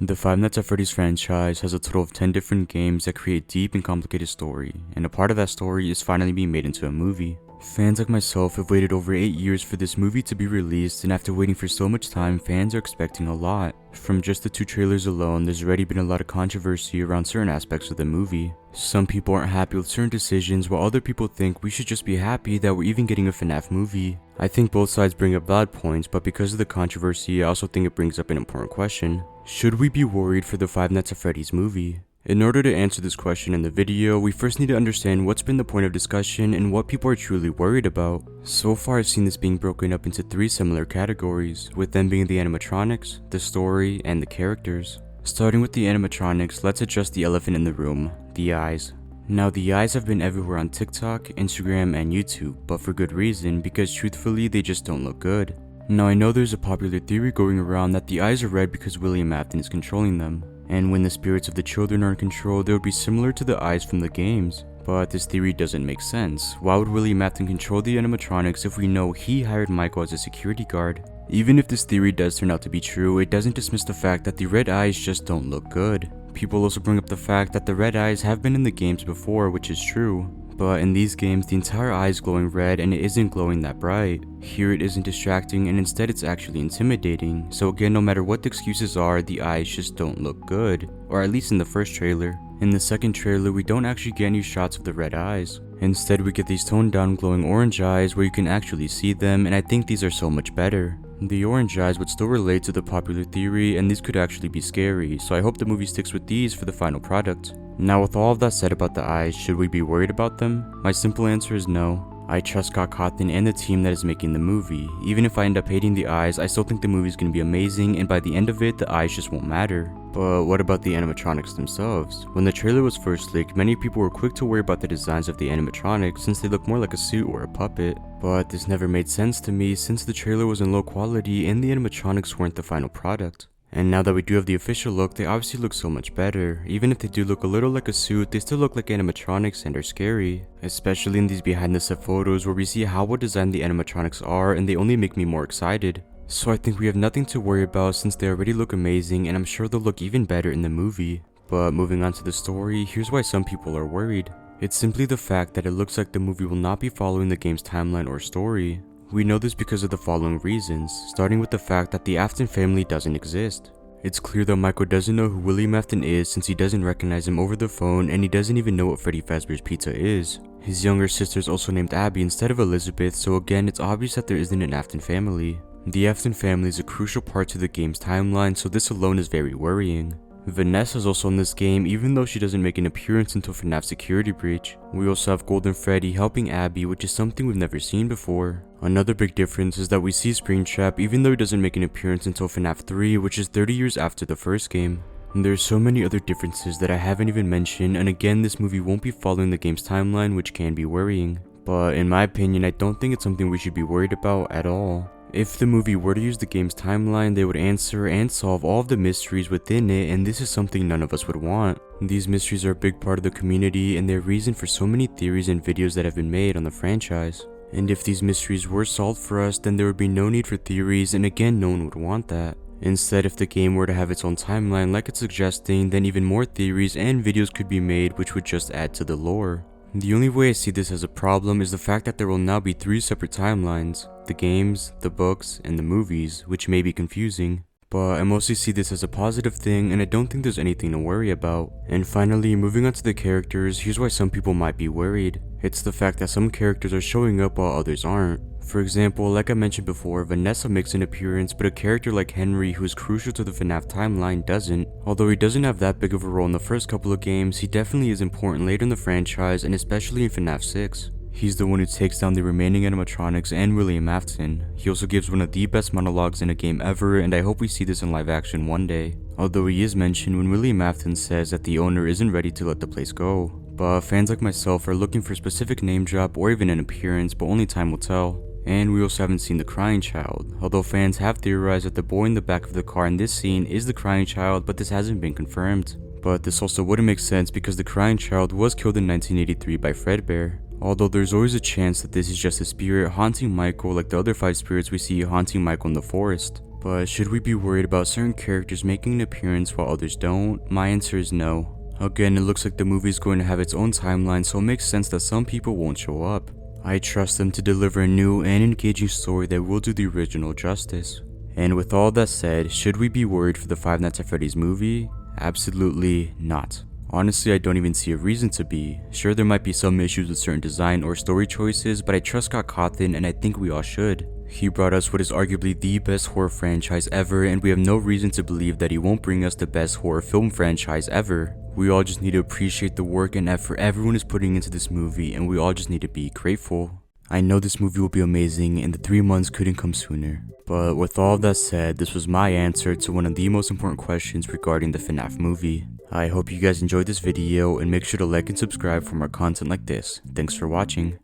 The Five Nights at Freddy's franchise has a total of 10 different games that create deep and complicated story, and a part of that story is finally being made into a movie. Fans like myself have waited over 8 years for this movie to be released, and after waiting for so much time, fans are expecting a lot. From just the 2 trailers alone, there's already been a lot of controversy around certain aspects of the movie. Some people aren't happy with certain decisions, while other people think we should just be happy that we're even getting a FNAF movie. I think both sides bring up valid points, but because of the controversy, I also think it brings up an important question. Should we be worried for the Five Nights at Freddy's movie? In order to answer this question in the video, we first need to understand what's been the point of discussion and what people are truly worried about. So far I've seen this being broken up into 3 similar categories, with them being the animatronics, the story, and the characters. Starting with the animatronics, let's address the elephant in the room, the eyes. Now the eyes have been everywhere on TikTok, Instagram, and YouTube, but for good reason, because truthfully they just don't look good. Now I know there's a popular theory going around that the eyes are red because William Afton is controlling them, and when the spirits of the children are in control, they would be similar to the eyes from the games. But this theory doesn't make sense. Why would William Afton control the animatronics if we know he hired Michael as a security guard? Even if this theory does turn out to be true, it doesn't dismiss the fact that the red eyes just don't look good. People also bring up the fact that the red eyes have been in the games before, which is true. But in these games, the entire eye is glowing red and it isn't glowing that bright. Here it isn't distracting and instead it's actually intimidating. So again, no matter what the excuses are, the eyes just don't look good. Or at least in the first trailer. In the second trailer, we don't actually get any shots of the red eyes. Instead, we get these toned down glowing orange eyes where you can actually see them, and I think these are so much better. The orange eyes would still relate to the popular theory, and these could actually be scary, so I hope the movie sticks with these for the final product. Now with all of that said about the eyes, should we be worried about them? My simple answer is no. I trust Scott Cawthon and the team that is making the movie. Even if I end up hating the eyes, I still think the movie is going to be amazing, and by the end of it, the eyes just won't matter. But what about the animatronics themselves? When the trailer was first leaked, many people were quick to worry about the designs of the animatronics since they look more like a suit or a puppet. But this never made sense to me since the trailer was in low quality and the animatronics weren't the final product. And now that we do have the official look, they obviously look so much better. Even if they do look a little like a suit, they still look like animatronics and are scary. Especially in these behind the set photos where we see how well designed the animatronics are, and they only make me more excited. So I think we have nothing to worry about since they already look amazing, and I'm sure they'll look even better in the movie. But moving on to the story, here's why some people are worried. It's simply the fact that it looks like the movie will not be following the game's timeline or story. We know this because of the following reasons, starting with the fact that the Afton family doesn't exist. It's clear that Michael doesn't know who William Afton is since he doesn't recognize him over the phone, and he doesn't even know what Freddy Fazbear's Pizza is. His younger sister is also named Abby instead of Elizabeth, so again it's obvious that there isn't an Afton family. The Afton family is a crucial part to the game's timeline, so this alone is very worrying. Vanessa is also in this game even though she doesn't make an appearance until FNAF's security breach. We also have Golden Freddy helping Abby, which is something we've never seen before. Another big difference is that we see Springtrap even though he doesn't make an appearance until FNAF 3, which is 30 years after the first game. There's so many other differences that I haven't even mentioned, and again this movie won't be following the game's timeline, which can be worrying. But in my opinion, I don't think it's something we should be worried about at all. If the movie were to use the game's timeline, they would answer and solve all of the mysteries within it, and this is something none of us would want. These mysteries are a big part of the community, and they're reason for so many theories and videos that have been made on the franchise. And if these mysteries were solved for us, then there would be no need for theories, and again no one would want that. Instead, if the game were to have its own timeline like it's suggesting, then even more theories and videos could be made which would just add to the lore. The only way I see this as a problem is the fact that there will now be 3 separate timelines, the games, the books, and the movies, which may be confusing. But I mostly see this as a positive thing, and I don't think there's anything to worry about. And finally, moving on to the characters, here's why some people might be worried. It's the fact that some characters are showing up while others aren't. For example, like I mentioned before, Vanessa makes an appearance, but a character like Henry, who is crucial to the FNAF timeline, doesn't. Although he doesn't have that big of a role in the first couple of games, he definitely is important later in the franchise, and especially in FNAF 6. He's the one who takes down the remaining animatronics and William Afton. He also gives one of the best monologues in a game ever, and I hope we see this in live action one day. Although he is mentioned when William Afton says that the owner isn't ready to let the place go. But fans like myself are looking for a specific name drop or even an appearance, but only time will tell. And we also haven't seen the crying child, although fans have theorized that the boy in the back of the car in this scene is the crying child, but this hasn't been confirmed. But this also wouldn't make sense because the crying child was killed in 1983 by Fredbear. Although there's always a chance that this is just a spirit haunting Michael like the other 5 spirits we see haunting Michael in the forest. But should we be worried about certain characters making an appearance while others don't? My answer is no. Again, it looks like the movie is going to have its own timeline, so it makes sense that some people won't show up. I trust them to deliver a new and engaging story that will do the original justice. And with all that said, should we be worried for the Five Nights at Freddy's movie? Absolutely not. Honestly, I don't even see a reason to be. Sure, there might be some issues with certain design or story choices, but I trust Scott Cawthon and I think we all should. He brought us what is arguably the best horror franchise ever, and we have no reason to believe that he won't bring us the best horror film franchise ever. We all just need to appreciate the work and effort everyone is putting into this movie, and we all just need to be grateful. I know this movie will be amazing and the 3 months couldn't come sooner. But with all of that said, this was my answer to one of the most important questions regarding the FNAF movie. I hope you guys enjoyed this video and make sure to like and subscribe for more content like this. Thanks for watching.